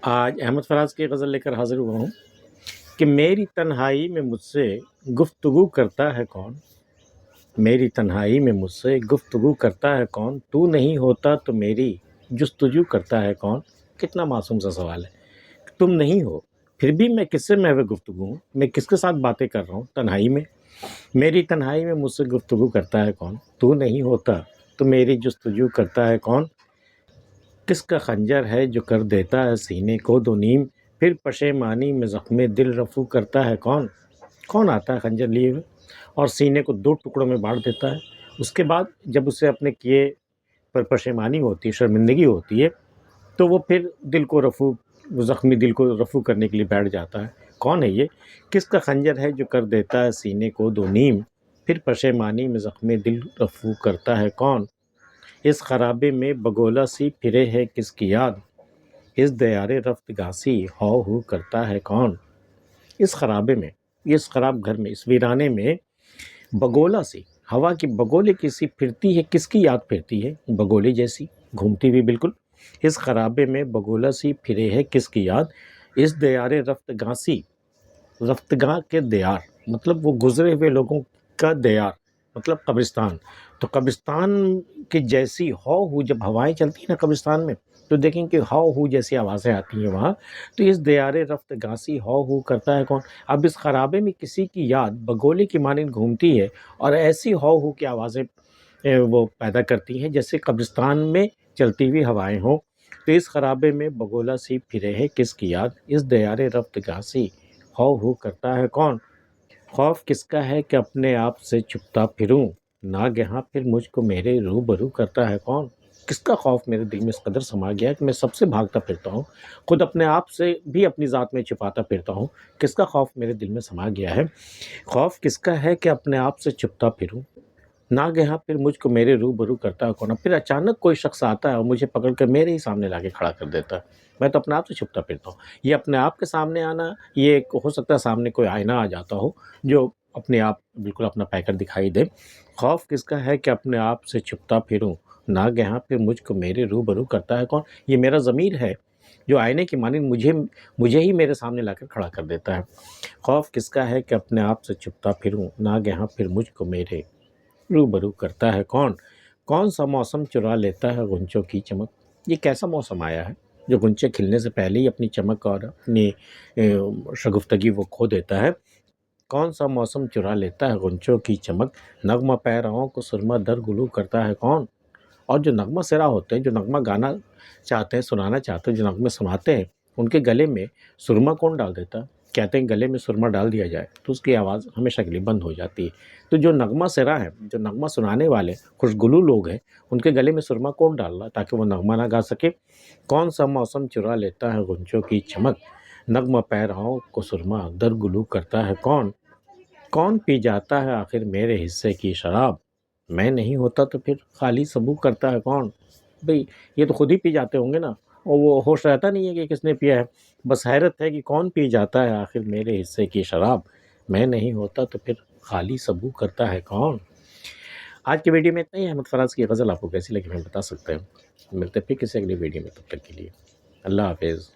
آج احمد فراز کی غزل لے کر حاضر ہوا ہوں کہ میری تنہائی میں مجھ سے گفتگو کرتا ہے کون، میری تنہائی میں مجھ سے گفتگو کرتا ہے کون، تو نہیں ہوتا تو میری جستجو کرتا ہے کون۔ کتنا معصوم سا سوال ہے، تم نہیں ہو پھر بھی میں کس سے محو گفتگو ہوں، میں کس کے ساتھ باتیں کر رہا ہوں تنہائی میں، میری تنہائی میں مجھ سے گفتگو کرتا ہے کون، تو نہیں ہوتا تو میری جستجو کرتا ہے کون۔ کس کا خنجر ہے جو کر دیتا ہے سینے کو دو نیم، پھر پشیمانی میں زخم دل رفو کرتا ہے کون۔ کون آتا ہے خنجر لیے ہوئے اور سینے کو دو ٹکڑوں میں بانٹ دیتا ہے، اس کے بعد جب اسے اپنے کیے پر پشیمانی ہوتی ہے، شرمندگی ہوتی ہے، تو وہ پھر دل کو رفو، زخمی دل کو رفو کرنے کے لیے بیٹھ جاتا ہے۔ کون ہے یہ؟ کس کا خنجر ہے جو کر دیتا ہے سینے کو دو نیم، پھر پشیمانی میں زخم دل رفو کرتا ہے کون۔ اس خرابے میں بگولا سی پھرے ہے کس کی یاد، اس دیار رفت گاسی ہو ہو کرتا ہے کون۔ اس خرابے میں، اس خراب گھر میں، اس ویرانے میں بگولا سی، ہوا کی بگولے کی سی پھرتی ہے، کس کی یاد پھرتی ہے، بگولے جیسی گھومتی ہوئی بالکل۔ اس خرابے میں بگولا سی پھرے ہے کس کی یاد، اس دیار رفت گاسی، رفت گاہ کے دیار مطلب وہ گزرے ہوئے لوگوں کا دیار مطلب قبرستان، تو قبرستان کی جیسی ہو جب ہوائیں چلتی ہیں نا قبرستان میں، تو دیکھیں کہ ہو جیسی آوازیں آتی ہیں وہاں، تو اس دیار رفت گاسی ہو کرتا ہے کون۔ اب اس خرابے میں کسی کی یاد بگولے کی مانند گھومتی ہے اور ایسی ہو کی آوازیں وہ پیدا کرتی ہیں جیسے قبرستان میں چلتی ہوئی ہوائیں ہوں۔ تو اس خرابے میں بگولا سی پھرے ہے کس کی یاد، اس دیار رفت گاسی ہو کرتا ہے کون۔ خوف کس کا ہے کہ اپنے آپ سے چھپتا پھروں، ناگہاں پھر مجھ کو میرے روبرو کرتا ہے کون۔ کس کا خوف میرے دل میں اس قدر سما گیا ہے کہ میں سب سے بھاگتا پھرتا ہوں، خود اپنے آپ سے بھی اپنی ذات میں چھپاتا پھرتا ہوں۔ کس کا خوف میرے دل میں سما گیا ہے۔ خوف کس کا ہے کہ اپنے آپ سے چھپتا پھروں، ناگہاں پھر مجھ کو میرے روبرو کرتا ہے کون۔ پھر اچانک کوئی شخص آتا ہے اور مجھے پکڑ کر میرے ہی سامنے لا کے کھڑا کر دیتا ہے، میں تو اپنے آپ سے چھپتا پھرتا ہوں۔ یہ اپنے آپ کے سامنے آنا، یہ ایک ہو سکتا ہے سامنے کوئی آئینہ آ جاتا ہو جو اپنے آپ بالکل اپنا پیکر دکھائی دے۔ خوف کس کا ہے کہ اپنے آپ سے چھپتا پھروں، ناگہاں پھر مجھ کو میرے روبرو کرتا ہے کون۔ یہ میرا ضمیر ہے جو آئینے کی مانند مجھے ہی میرے سامنے لا کر کھڑا کر دیتا ہے۔ خوف کس کا ہے کہ اپنے آپ سے چھپتا پھروں، ناگہاں پھر مجھ کو میرے روبرو کرتا ہے کون۔ کون سا موسم چرا لیتا ہے غنچوں کی چمک، یہ کیسا موسم آیا ہے جو غنچے کھلنے سے پہلے ہی اپنی چمک اور اپنی شگفتگی وہ کھو دیتا ہے۔ کون سا موسم چرا لیتا ہے غنچوں کی چمک، نغمہ پیراؤں کو سرما در گلو کرتا ہے کون۔ اور جو نغمہ سرا ہوتے ہیں، جو نغمہ گانا چاہتے ہیں، سنانا چاہتے ہیں، جو نغمے سناتے ہیں، ان کے گلے میں سرما کون ڈال دیتا ہے؟ کہتے ہیں گلے میں سرما ڈال دیا جائے تو اس کی آواز ہمیشہ کے لیے بند ہو جاتی ہے۔ تو جو نغمہ سرا ہے، جو نغمہ سنانے والے خوشگلو لوگ ہیں، ان کے گلے میں سرما کون ڈال رہا ہے تاکہ وہ نغمہ نہ گا سکے۔ کون سا موسم چرا لیتا ہے غنچوں کی چمک، نغمہ پیراؤں کو سرما در گلو کرتا ہے کون۔ کون پی جاتا ہے آخر میرے حصے کی شراب، میں نہیں ہوتا تو پھر خالی سبو کرتا ہے کون۔ بھئی یہ تو خود ہی پی جاتے ہوں گے نا، اور وہ ہوش رہتا نہیں ہے کہ کس نے پیا ہے، بس حیرت ہے کہ کون پی جاتا ہے آخر میرے حصے کی شراب، میں نہیں ہوتا تو پھر خالی سبو کرتا ہے کون۔ آج کی ویڈیو میں اتنا ہی۔ احمد فراز کی غزل آپ کو کیسی لگی میں بتا سکتے ہیں، ملتے پھر کسی اگلی ویڈیو میں، تب تک کے لیے اللہ حافظ۔